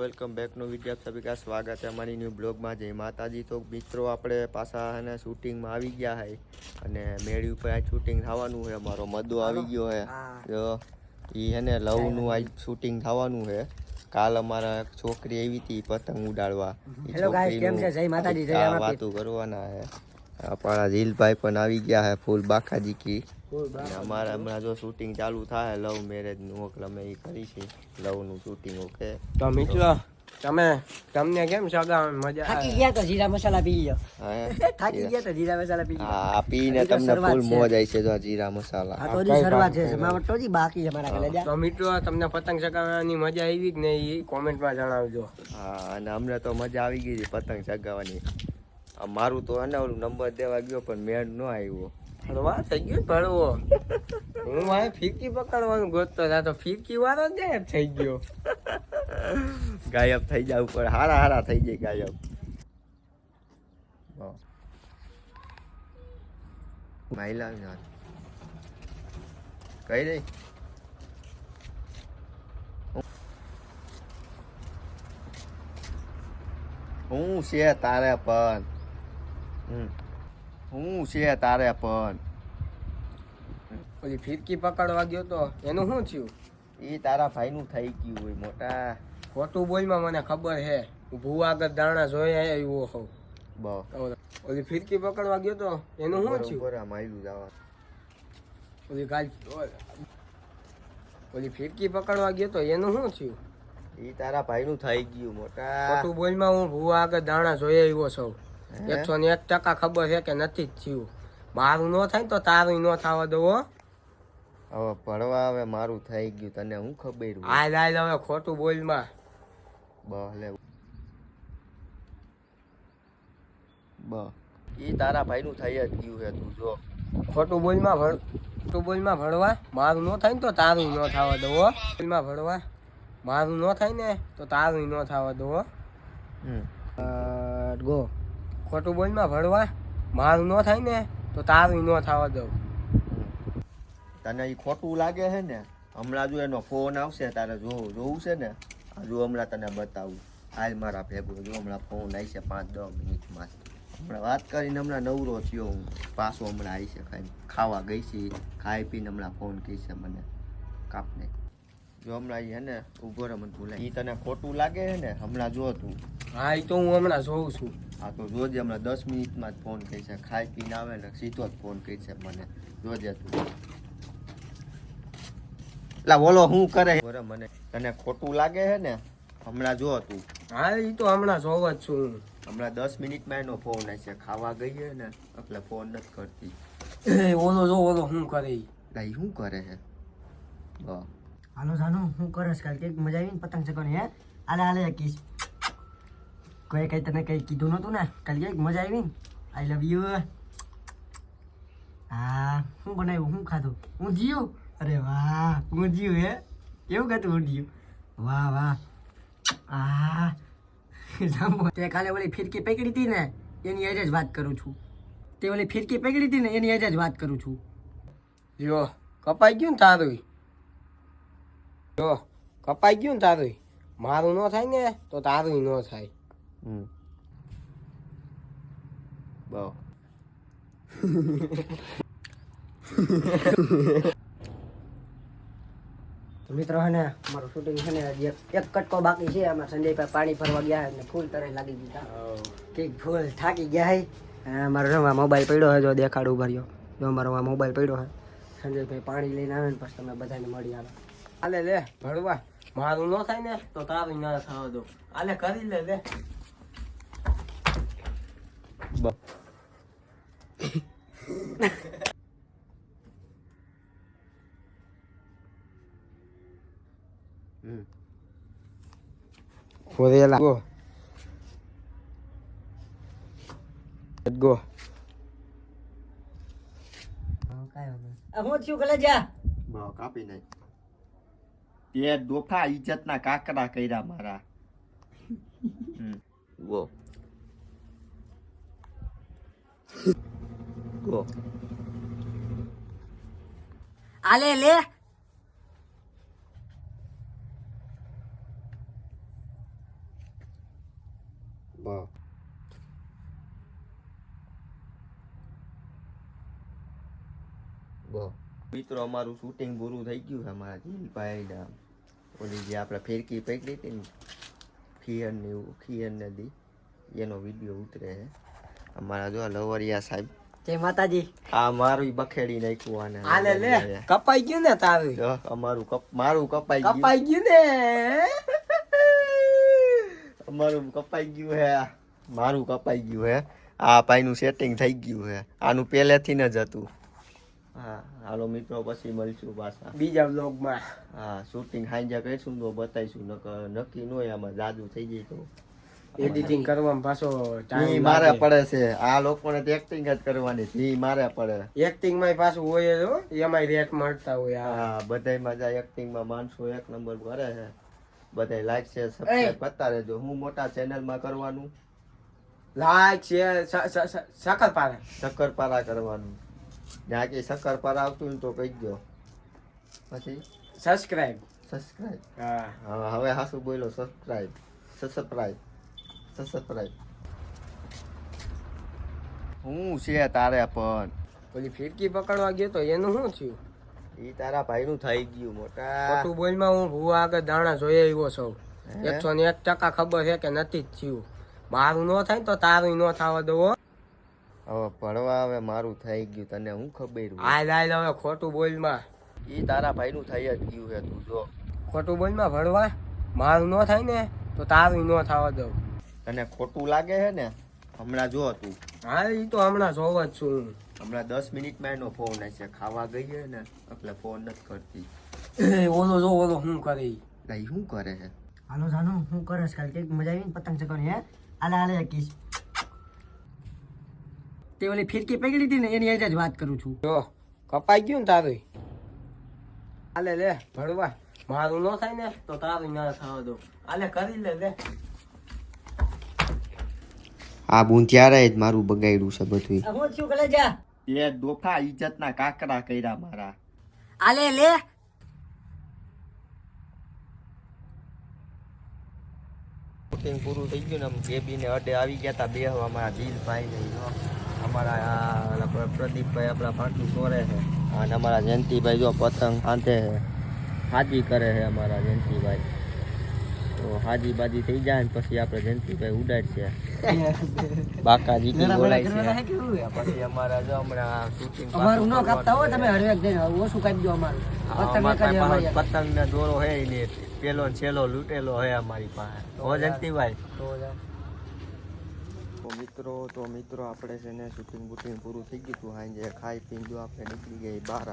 Welcome બેકનો video સભી કા સ્વાગત છે અમારી ન્યૂ બ્લોગમાં. જય માતાજી. તો મિત્રો આપણે પાછા એને શૂટિંગમાં આવી ગયા છે અને મેળી ઉપર આ શૂટિંગ થવાનું છે. અમારો મદો આવી ગયો છે જો એ હે ને લવનું આ શૂટિંગ થવાનું છે. કાલ અમારા છોકરી આવી હતી પતંગ ઉડાડવા. હેલો ગાઈસ, કેમ છે? જય માતાજી, જય માતાજી. વાતો કરવાના છે. આપણા જીલભાઈ પણ આવી ગયા છે ફૂલ બાકાજી કી. અમારે હમણાં જો શૂટિંગ ચાલુ થાય લવ મેરેજ નું એટલે અમે એ કરી છે લવ નું શૂટિંગ. ઓકે તો મિત્રો તમને કેમ સગા મજા થાકી ગયા તો જીરા મસાલા પી ગયો થાકી ગયા તો જીરા મસાલા પી ગયો. હા પીને તમને ફૂલ મોજ આવી છે જો જીરા મસાલા. આ તો જી શરૂઆત છે મારા તો જી બાકી છે મારા કલેજા. તો મિત્રો તમને પતંગ ચગાવવાની મજા આવી કે નહીં એ કોમેન્ટ માં જણાવજો. હા અને અમને તો મજા આવી ગઈ છે પતંગ ચગાવવાની. મારું તો એને ઓલું નંબર દેવા ગયો પણ મેળ ન આવ્યો. ભણવા થઈ ગયો ભણવો. હું આ ફીરકી પકડવાનું ગોતતો હતો, ફીરકી વાળો ગાયબ થઈ ગયો. ગાયબ થઈ જાય ઉપર હારા થઈ જાય ગાયબ. મહિલા કઈ રહી હું છે તારે પણ હું છે તારે પણ ઓલી ફીરકી પકડવા ગયો તો એનું શું થયું? એ તારા ભાઈનું થઈ ગયું હોય મોટા. ખોટું બોલમાં મને ખબર હે. ભૂ આગળ દાણા જોઈ આવ્યો હોઉં. ઓલી ફીરકી પકડવા ગયો તો એનું શું થયું? માયલું જવા ઓલી ફીરકી પકડવા ગયો તો એનું શું થયું? એ તારા ભાઈનું થઈ ગયું મોટા. ખોટું બોલમાં હું ભૂ આગળ દાણા જોઈ આવ્યો છું. 101% ખબર છે કે નથી જ થયું. મારું ન થાય તો તારું ન થવા દો. હવે ભણવા હવે મારું થઈ ગયું તને હું ખબર. હાલ હવે ખોટું બોલમાં બલે એ તારા ભાઈનું થઈ જ ગયું છે. તું જો ખોટું બોલમાં ભણવા મારું ન થાય ને તો તારું ન થવા દો. બોલમાં ભણવા મારું ન થાય ને તો તારું ન થવા દો. ગો ખોટું બોલમાં ભણવા મારું ન થાય ને તો તારું ન થવા દઉં. તને એ ખોટું લાગે છે ને? હમણાં જો એનો ફોન આવશે તારે જોવું છે ને. હજુ હમણાં તને બતાવું. હાલ મારા ભેગું જો હમણાં ફોન આવી છે 5-10 મિનિટમાં. હમણાં વાત કરીને હમણાં નવરો થયો હું. પાછો હમણાં આવી છે ખાવા ગઈ છે. ખાઈ પીને હમણાં ફોન કહી છે મને કાપને. જો હમણાં એ હે ને ઉભો રહે મને ભૂલાય. એ તને ખોટું લાગે છે ને? હમણાં જો તું. હા એ તો હું હમણાં જોઉં છું. હા તો જોજે હમણાં 10 મિનિટમાં જ ફોન કહી છે. ખાઈ પીને આવે ને સીધો જ ફોન કહી છે મને. જોજે તું. લા બોલો શું કરે મને? તને ખોટું લાગે છે ને? હમણાં જો તું. હા એ તો હમણાં જોવ જ છું. હમણાં 10 મિનિટમાં એનો ફોન આવશે. ખાવા ગઈ ને એટલે ફોન નથી કરતી. ઓલો શું કરે? લા શું કરે છે? હાલો જાનું શું કરસ? કાલ કઈક મજા આવી ને પતંગ ચગાવવાની? હે હાલે કીશ. કોઈ કઈ તને કઈ કીધું નતું ને? કાલ કઈક મજા આવી ને? આઈ લવ યુ. હા શું બનાવ્યું? શું ખાધું? ઊંધિયું? અરે વાહ ઊંધિયું હે? કેવું ખાતું ઊંધિયું? વાહ તે કાલે ઓલી ફિરકી પકડી હતી ને એની આજે જ વાત કરું છું. તે ઓલી ફિરકી પકડી હતી ને એની આજે જ વાત કરું છું. જો કપાઈ ગયું ને તારું. જો કપાઈ ગયું ને તારું. મારું ન થાય ને તો તારું ન થાય. મિત્રો હે ને અમારું શૂટિંગ છે ને એક કટકો બાકી છે. આમાં સંજયભાઈ પાણી ભરવા ગયા ને ફૂલ તરે લાગી દીધા કે ફૂલ થાકી ગયા હે. મારો મોબાઈલ પડ્યો હે જો દેખાડું ભર્યો. જો મારો મોબાઈલ પડ્યો હે. સંજયભાઈ પાણી લઈને આવે ને પછી તમે બધાને મળી આવે. હાલે લે ભરવા મારું ન થાય ને તો તારું ના થવા દો. હાલે કરી લે Podela go. Let's go. હું થયું કલેજા? કાપી નાખ. તે ડોફા ઇજ્જતના કાકડા કર્યા મારા. ગો આલે લે બસ મિત્રો અમારું શૂટિંગ પૂરું થઈ ગયું છે અમારા જીલભાઈ ના ઓલી જે આપણે ફેરકી પકડી હતી ને ખીયરને દી એનો વિડીયો ઉતરે છે અમારા જો લવરિયા સાહેબ જય માતાજી. આ મારું બખેડી નાખ્યું આને આલે લે કપાઈ ગયું ને તારું. જો મારું કપાઈ ગયું ને અમારું કપાઈ ગયું હે મારું કપાઈ ગયું હે આ પાઈનું સેટિંગ થઈ ગયું હે આનું પહેલેથી જ હતું. હા હાલો મિત્રો પછી મળશું પાછા બીજા વ્લોગમાં. હા શૂટિંગ હાંજે કરીશું તો બતાવીશું નક્કી ન હોય આમાં જાદુ થઈ જાય તો એડિટિંગ કરવામાં પાછો ટાઈમ મારે પડે છે આ લોકોને તો એક્ટિંગ જ કરવાની છે મારે પડે એક્ટિંગ માં પાછું હોય જ હો એમાં રેટ મળતા હોય. હા બધાયમાં જાય એક્ટિંગમાં માણસો એક નંબર કરે છે બધાય લાઈક શેર સબસ્ક્રાઇબ કરતા રહેજો. હું મોટા ચેનલમાં કરવાનું લાઈક શેર શક્કરપારા કરવાનું જ્યાં કે શક્કરપારા આવતું હોય તો કહી દો પછી સબસ્ક્રાઇબ. હા હવે હાસુ બોલો સબસ્ક્રાઇબ હું છે તારે પણ ઓલી ફિરકી પકડવા ગયો તો એનું શું થયું? ઈ તારા ભાઈનું થઈ ગયું મોટા ખોટું બોલમાં હું ભૂવા આગળ દાણા જોઈ આવ્યો છું. 101% ખબર છે કે નથી જ થયું. મારું ન થાય ને તો તારું ન થવા દો. હવે ભણવા હવે મારું થઈ ગયું તને હું ખબર હાલ હવે ખોટું બોલમાં. ઈ તારા ભાઈનું થઈ જ ગયું છે તું જો ખોટું બોલમાં ભણવા મારું ન થાય ને તો તારું ન થવા દઉં. તને ખોટું લાગે છે ને હમણાં જો તું હા એ તો હમણાં જોવ જ છું. હમણાં 10 મિનિટમાં એનો ફોન આવશે ખાવા ગઈ છે ને એટલે ફોન નથી કરતી. ઓલો શું કરે ભાઈ શું કરે છે? હાલો જાનો હું કરસ કાલ કે મજા આવી પતંગ ચગાવવાની હે આલે કિસ તે ઓલી ફિરકી પકડી હતી ને એની આજે જ વાત કરું છું. જો કપાઈ ગયું ને તારું આલે લે ભડવા મારું ન થાય ને તો તારું ના થવા દો. આલે કરી લે આ બુંધિયારે જ મારું બગાડ્યું છે બધું. હું છું કલેજા એ દોફા ઇજ્જતના કાકરા કર્યા મારા. આલે લે શૂટિંગ પૂરું થઈ ગયું ને આમ બેબીને અડે આવી ગયા તા બેહવા અમારા દિલભાઈ ને અમારા પ્રદીપભાઈ આપણા પાટલું સોરે છે અને અમારા જયંતિભાઈ જો પતંગ આંધે છે હાજી કરે છે અમારા જયંતિભાઈ. તો હાજી બાજી થઈ જાય ને પછી આપણે જયંતિભાઈ ઉડાડશે બાકાજી બોલાય છે પછી અમારા જો હમણાં શૂટિંગ અમારું ન કાપતા હો તમે હરવેક દે ઓછું કાપી દો અમારું પતંગ ને દોરો હે ને પેલો છેલ્લો લૂટેલો હે અમારી પાસે હો જયંતિભાઈ. તો મિત્રો આપણે છે ને શૂટિંગ પૂરું થઈ ગયું હતું સાંજે ખાઈ પીને જો આપણે નીકળી ગઈ બહાર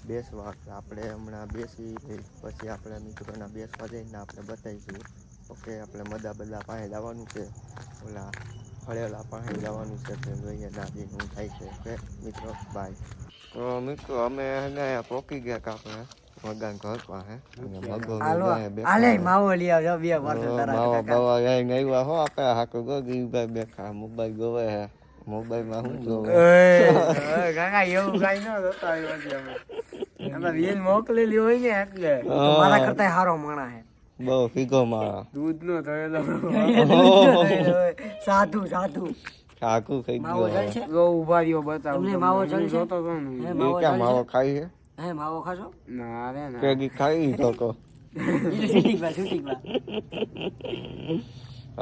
બેસવા. આપણે હમણાં બેસી પછી આપણે મિત્રોના બેસવા જઈને આપણે બતાવીશું. ઓકે આપણે બધા પાસે જવાનું છે ઓલા હળેલા પાસે જવાનું છે તો જોઈએ દાદી શું થાય છે. ઓકે મિત્રો બાય. તો મિત્રો અમે ને પોકી ગયા કાપડે મગાન ઘર પાસે માવો લઈ આવજો બે આવ્યા હો આપણે હાકુ ગોગીભાઈ બેઠા મોબાઈલ ગોવે હે મોબાઈલમાં શું જોવે કાકા એવું કઈ ન અમે રીલ મોકલેલી હોય ને એટલે મારા કરતા સારો માણા હે બહુ ફીગો મારા દૂધ નો થયેલો સાધુ કાકુ ખાઈ ગયો જો ઉભા રહ્યો બતાવ માવો ચાલશે માવો ખાઈ છે હે માવો ખાશો ના રે ના પેગી ખાઈ તો કો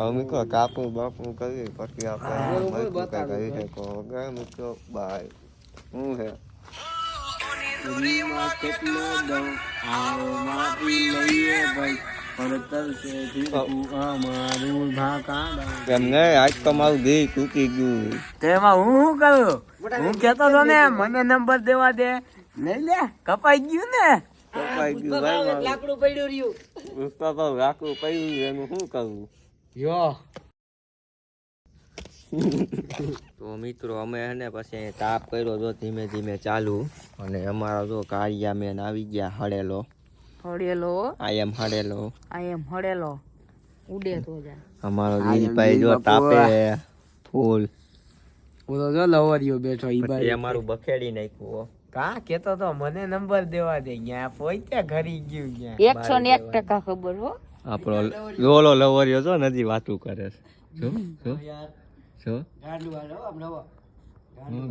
અમે કો કાપુ બાપુ કરી પછી આપણે કરી છે કો ગમે મિત્રો બાય હું હે કેટલો દઉં આવો માપી લઈએ ભાઈ પડતર છે જીતું અમારું ભાકા કેમ ને આજ તો મારું ઘી તૂટી ગયું તેમાં હું કરું હું કહેતો તો ને મને નંબર દેવા દે નહીં લે કપાઈ ગયું ને ભાઈ લાકડું પડ્યું રહ્યું પુષ્પા લાકડું પડ્યું એનું શું કરવું યો તો મિત્રો અમે હે ને પછી તાપ કર્યો જો ધીમે ધીમે ચાલુ અને અમારો જો કાળિયા મેન આવી ગયા હળેલો આઈ એમ હળેલો ઉડે તો જા અમારો દિલભાઈ જો તાપે ફૂલ ઓલો જો લવરિયો બેઠો ઈ ભાઈ અમારું બખેડી નાખ્યું કા કેતો તો મને નંબર દેવા દે ન્યા પોઈતે ઘરી ગયું ન્યા 101% ખબર હો આપણો લોલો લવરિયો જો નજી વાતું કરે છે જો ગાંડુ હાલો આમ નવો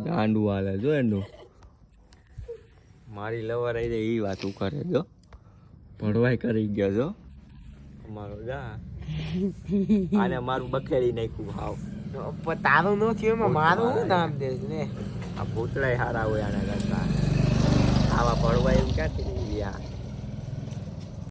ગાંડુ હાલે જો એનું મારી લવર આવી જાય એ વાત કરે જો ભણવાય કરી ગયો જો અમારો જા આને મારું બખેડી નાખ્યું હાવ તારું નો થયું એમાં મારું શું નામ દેશ ને આ ભૂતળાય હારા હોય આના કરતા આવા ભણવાય એમ ક્યાંથી ગયા